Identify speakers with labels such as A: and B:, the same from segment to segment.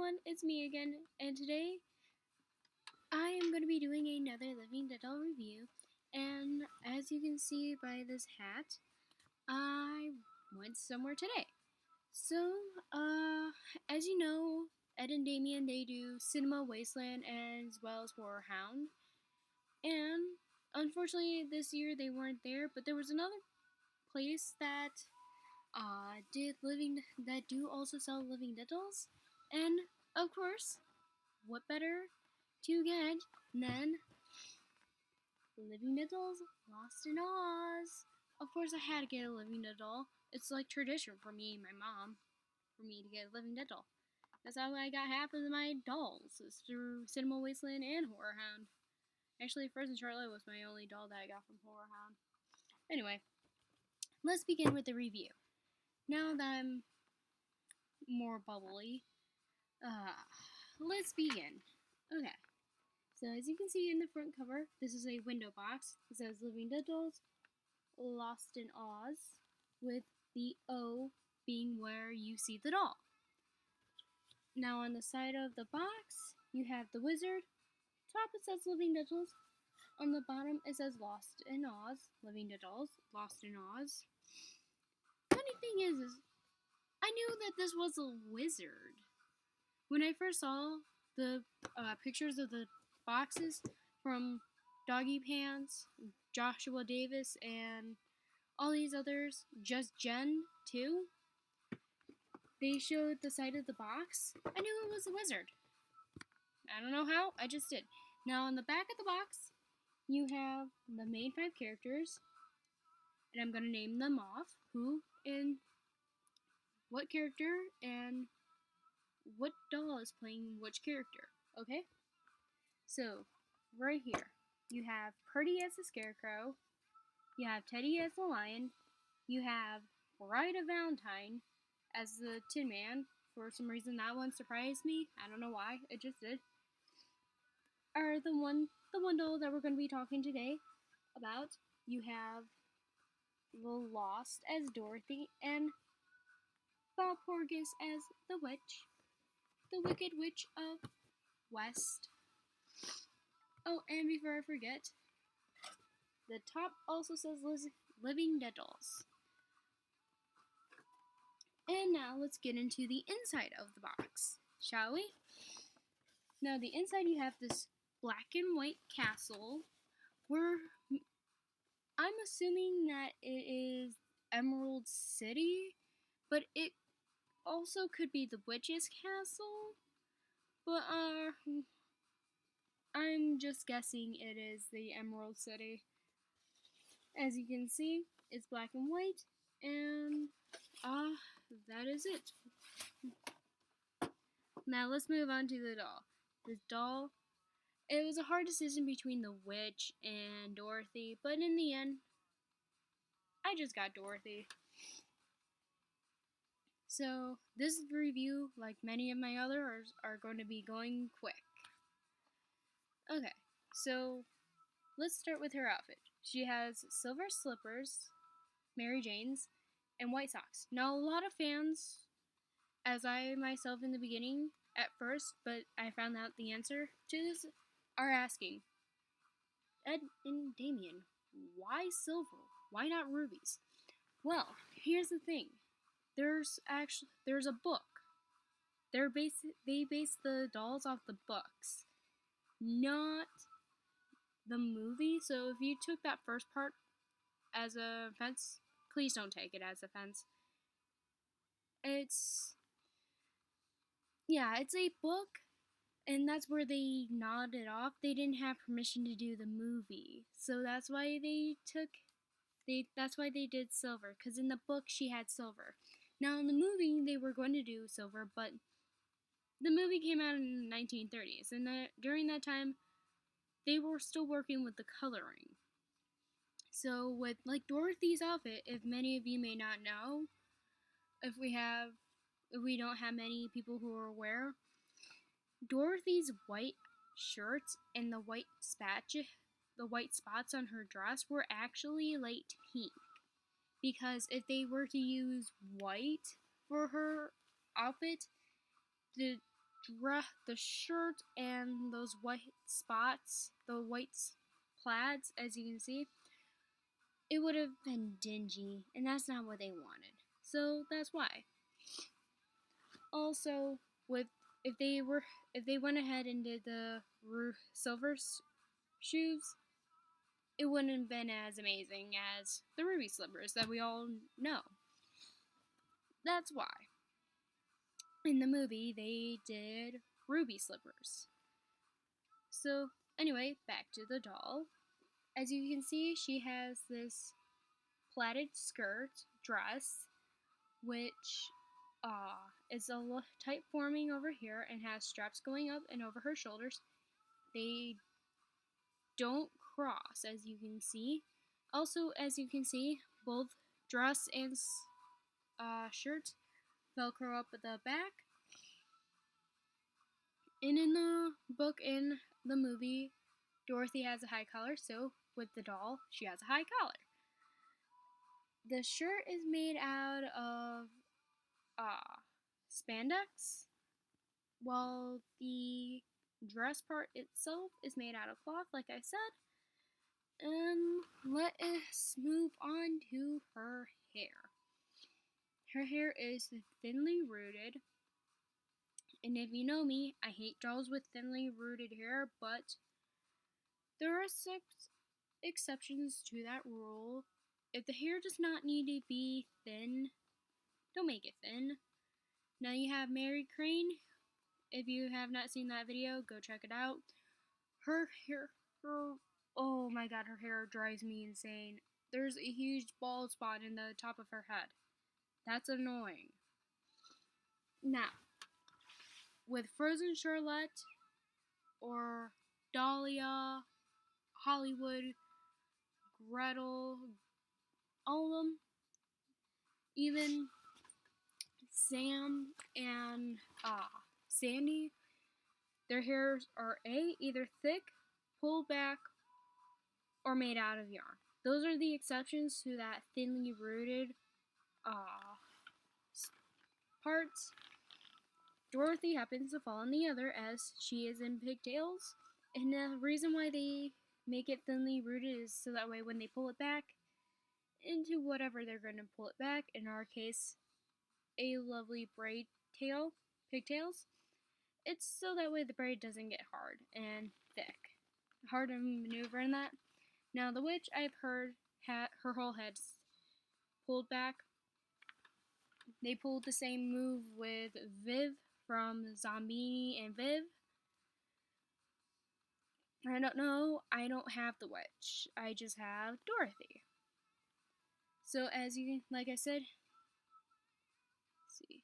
A: everyone, it's me again, and today I am going to be doing another Living Digital review. And as you can see by this hat, I went somewhere today. So, as you know, Ed and Damien, they do Cinema Wasteland as well as Horror Hound. And unfortunately, this year they weren't there, but there was another place that do also sell Living Digital. And of course, what better to get than Living Diddles Lost in Oz? Of course, I had to get a Living Diddle. It's like tradition for me and my mom for me to get a Living Diddle. That's how I got half of my dolls. It's through Cinema Wasteland and Horror Hound. Actually, Frozen Charlotte was my only doll that I got from Horror Hound. Anyway, let's begin with the review. Now that I'm more bubbly, let's begin. Okay. So as you can see in the front cover, this is a window box. It says Living Diddles, Lost in Oz, with the O being where you see the doll. Now on the side of the box, you have the wizard. Top it says Living Diddles. On the bottom it says Lost in Oz, Living Diddles, Lost in Oz. Funny thing is I knew that this was a wizard. When I first saw the pictures of the boxes from Doggy Pants, Joshua Davis, and all these others, Just Jen too, they showed the side of the box. I knew it was a wizard. I don't know how, I just did. Now on the back of the box, you have the main 5 characters, and I'm going to name them off, who and what character and what doll is playing which character, okay? So, right here, you have Purdy as the Scarecrow, you have Teddy as the Lion, you have Bride of Valentine as the Tin Man. For some reason, that one surprised me. I don't know why, it just did. Are the one doll that we're going to be talking today about. You have the Lost as Dorothy, and Bob Porgus as the Witch, the Wicked Witch of West. Oh, and before I forget, the top also says Living Diddles. And now let's get into the inside of the box, shall we? Now the inside you have this black and white castle where I'm assuming that it is Emerald City, but it also could be the Witch's Castle. But I'm just guessing it is the Emerald City. As you can see, it's black and white, and that is it. Now let's move on to the doll. This doll, it was a hard decision between the witch and Dorothy, but in the end, I just got Dorothy. So this review, like many of my others, are going to be going quick. Okay, so let's start with her outfit. She has silver slippers, Mary Jane's, and white socks. Now, a lot of fans, as I myself in the beginning at first, but I found out the answer to this, are asking, Ed and Damien, why silver? Why not rubies? Well, here's the thing. There's a book. They base the dolls off the books, not the movie. So if you took that first part as a offense, please don't take it as offense. It's a book, and that's where they nodded off. They didn't have permission to do the movie, so that's why they did silver, because in the book she had silver. Now in the movie they were going to do silver, but the movie came out in the 1930s, and during that time they were still working with the coloring. So with like Dorothy's outfit, if many of you may not know, if we don't have many people who are aware, Dorothy's white shirts and the white spots on her dress were actually light pink. Because if they were to use white for her outfit, the the shirt and those white spots, the white plaids, as you can see, it would have been dingy, and that's not what they wanted. So that's why. Also, with if they went ahead and did the silver shoes, it wouldn't have been as amazing as the ruby slippers that we all know. That's why. In the movie, they did ruby slippers. So, anyway, back to the doll. As you can see, she has this plaited skirt dress, which is a little tight forming over here and has straps going up and over her shoulders. They don't cross, as you can see. Also, as you can see, both dress and shirt velcro up at the back. And in the book, in the movie, Dorothy has a high collar, so with the doll, she has a high collar. The shirt is made out of spandex, while the dress part itself is made out of cloth, like I said. And let us move on to her hair. Her hair is thinly rooted. And if you know me, I hate dolls with thinly rooted hair, but there are six exceptions to that rule. If the hair does not need to be thin, don't make it thin. Now you have Mary Crane. If you have not seen that video, go check it out. Her hair, oh my god, her hair drives me insane. There's a huge bald spot in the top of her head. That's annoying. Now, with Frozen Charlotte or Dahlia, Hollywood, Gretel, all of them, even Sam and Sandy, their hairs are either thick, pulled back, or made out of yarn. Those are the exceptions to that thinly rooted parts. Dorothy happens to fall on the other, as she is in pigtails, and the reason why they make it thinly rooted is so that way when they pull it back into whatever they're going to pull it back, in our case, a lovely braid tail, pigtails, it's so that way the braid doesn't get hard and thick. Hard to maneuver in that. Now, the witch, I've heard, her whole head's pulled back. They pulled the same move with Viv from Zombini and Viv. I don't know. I don't have the witch. I just have Dorothy. So as you, like I said, see.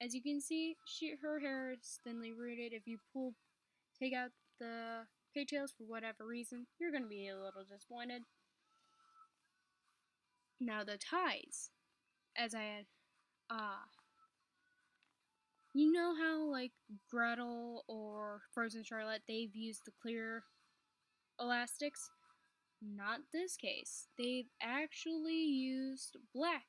A: As you can see, her hair is thinly rooted. If you take out the pigtails for whatever reason, you're going to be a little disappointed. Now the ties, as I had, you know how like Gretel or Frozen Charlotte, they've used the clear elastics? Not this case. They've actually used black.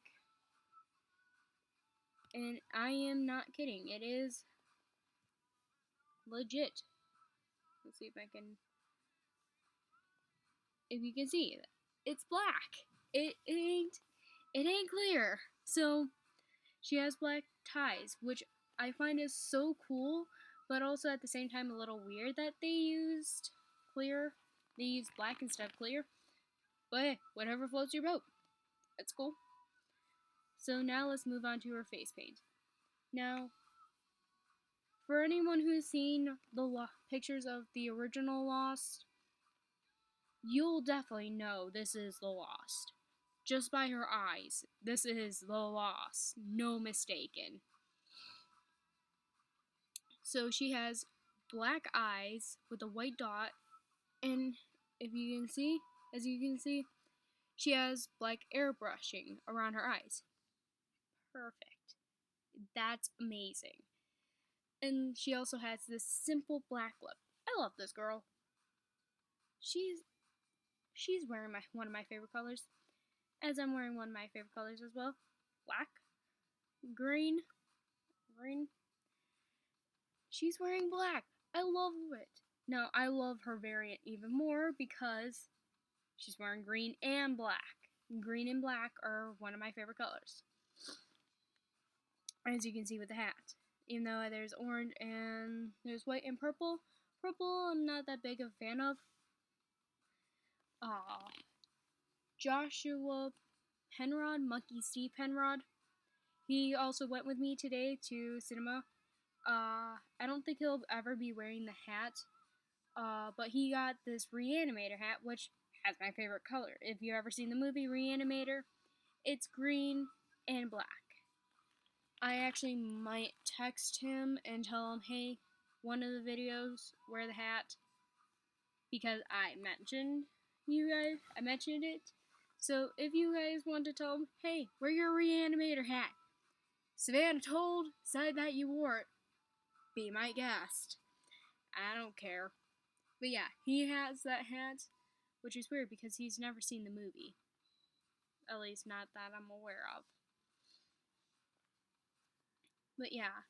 A: And I am not kidding. It is legit. Let's see if I can, if you can see it. It's black. It ain't clear. So she has black ties, which I find is so cool, but also at the same time a little weird that they used clear. They used black instead of clear. But hey, whatever floats your boat. That's cool. So now let's move on to her face paint. Now, for anyone who's seen the pictures of the original Lost, you'll definitely know this is the Lost. Just by her eyes, this is the Lost. No mistaken. So she has black eyes with a white dot, and if you can see, as you can see, she has black airbrushing around her eyes. Perfect. That's amazing. And she also has this simple black lip. I love this girl. She's wearing one of my favorite colors, as I'm wearing one of my favorite colors as well. Black, green, she's wearing black. I love it. Now, I love her variant even more because she's wearing green and black. Green and black are one of my favorite colors, as you can see with the hat. Even though there's orange and there's white and purple. Purple, I'm not that big of a fan of. Joshua Penrod, Monkey Steve Penrod. He also went with me today to cinema. I don't think he'll ever be wearing the hat, but he got this Reanimator hat, which has my favorite color. If you've ever seen the movie Reanimator, it's green and black. I actually might text him and tell him, hey, one of the videos, wear the hat, because I mentioned it. So if you guys want to tell him, hey, wear your Reanimator hat. Savannah said that you wore it. Be my guest. I don't care. But yeah, he has that hat, which is weird because he's never seen the movie. At least not that I'm aware of. But yeah,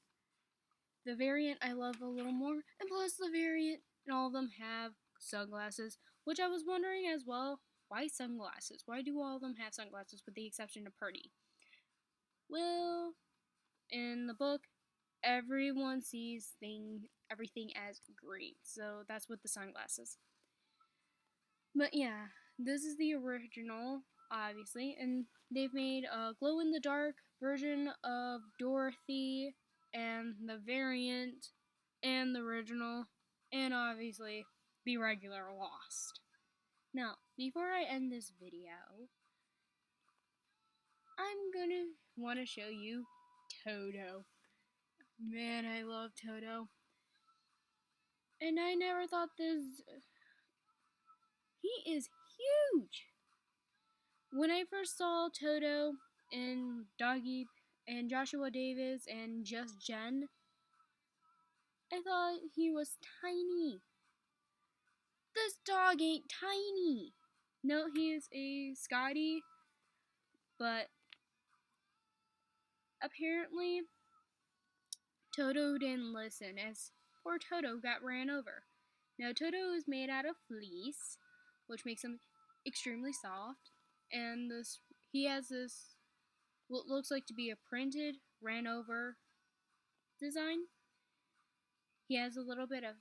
A: the variant I love a little more, and plus the variant and all of them have sunglasses, which I was wondering as well, why sunglasses? Why do all of them have sunglasses with the exception of Purdy? Well, in the book, everyone sees everything as green, so that's with the sunglasses. But yeah, this is the original, obviously, and they've made a glow-in-the-dark version of Dorothy, and the variant, and the original, and obviously the regular Lost. Now, before I end this video, I'm gonna want to show you Toto. Man, I love Toto. And I never thought this... He is huge! When I first saw Toto and Doggy and Joshua Davis and Just Jen, I thought he was tiny. This dog ain't tiny. No, he is a Scotty, but apparently Toto didn't listen as poor Toto got ran over. Now Toto is made out of fleece, which makes him extremely soft, and he has this what looks like to be a printed ran over design. He has a little bit of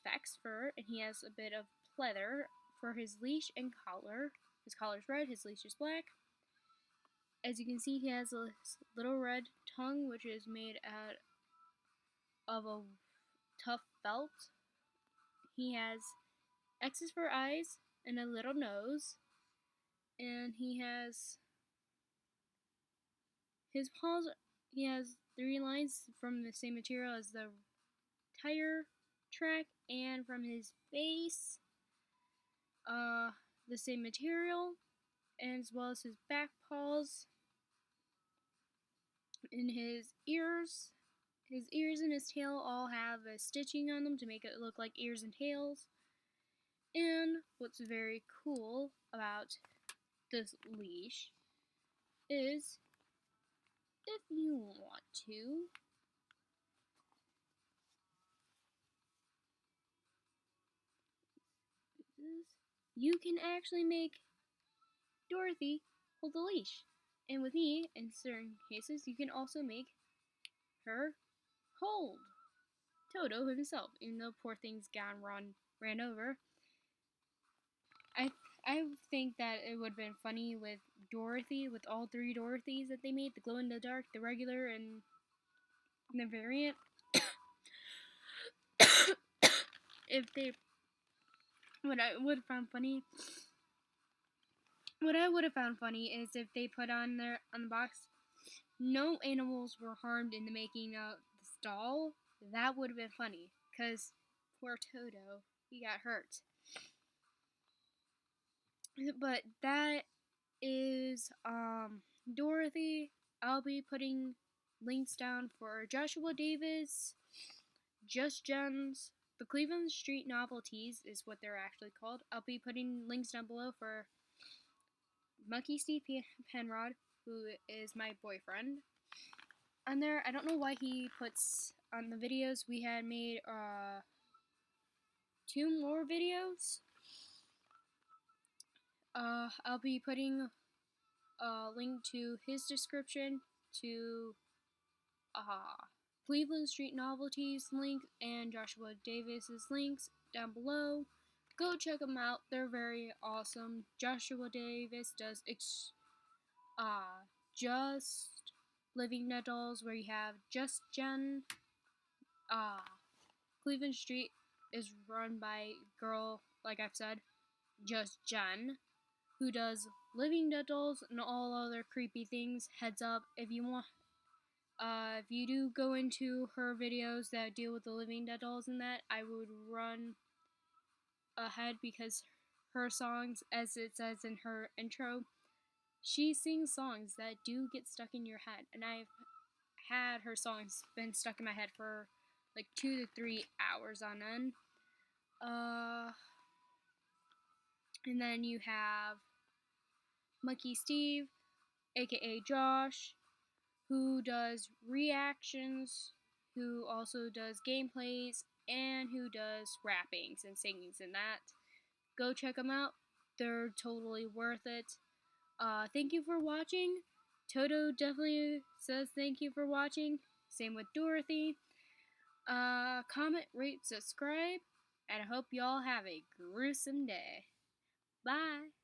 A: fax fur, and he has a bit of pleather for his leash and collar. His collar's red, his leash is black. As you can see, he has a little red tongue, which is made out of a tough felt. He has X's for eyes and a little nose. And he has his paws. He has 3 lines from the same material as the tire track, and from his face, the same material, and as well as his back paws. In his ears and his tail all have a stitching on them to make it look like ears and tails. And what's very cool about this leash is, if you want to, you can actually make Dorothy hold the leash. And with me, in certain cases, you can also make her hold Toto himself, even though poor thing's ran over. I think that it would have been funny with Dorothy, with all 3 Dorothys that they made, the glow-in-the-dark, the regular, and the variant. What I would have found funny is if they put on the box, no animals were harmed in the making of this doll. That would have been funny, because poor Toto, he got hurt. But that is Dorothy. I'll be putting links down for Joshua Davis, Just Jen's, the Cleveland Street Novelties is what they're actually called. I'll be putting links down below for Monkey Steve Penrod, who is my boyfriend. On there, I don't know why he puts on the videos. We had made 2 more videos. I'll be putting a link to his description, to Cleveland Street Novelties link, and Joshua Davis's links down below. Go check them out. They're very awesome. Joshua Davis does Just Living Dead Dolls, where you have Just Jen. Cleveland Street is run by a girl, like I've said, Just Jen, who does Living Dead Dolls and all other creepy things. Heads up, if you do go into her videos that deal with the Living Dead Dolls and that, I would run ahead, because her songs, as it says in her intro, she sings songs that do get stuck in your head, and I've had her songs been stuck in my head for like 2 to 3 hours on end. And then you have Monkey Steve, aka Josh, who does reactions, who also does gameplays, and who does rappings and singings and that. Go check them out. They're totally worth it. Thank you for watching. Toto definitely says thank you for watching. Same with Dorothy. Comment, rate, subscribe, and I hope y'all have a gruesome day. Bye.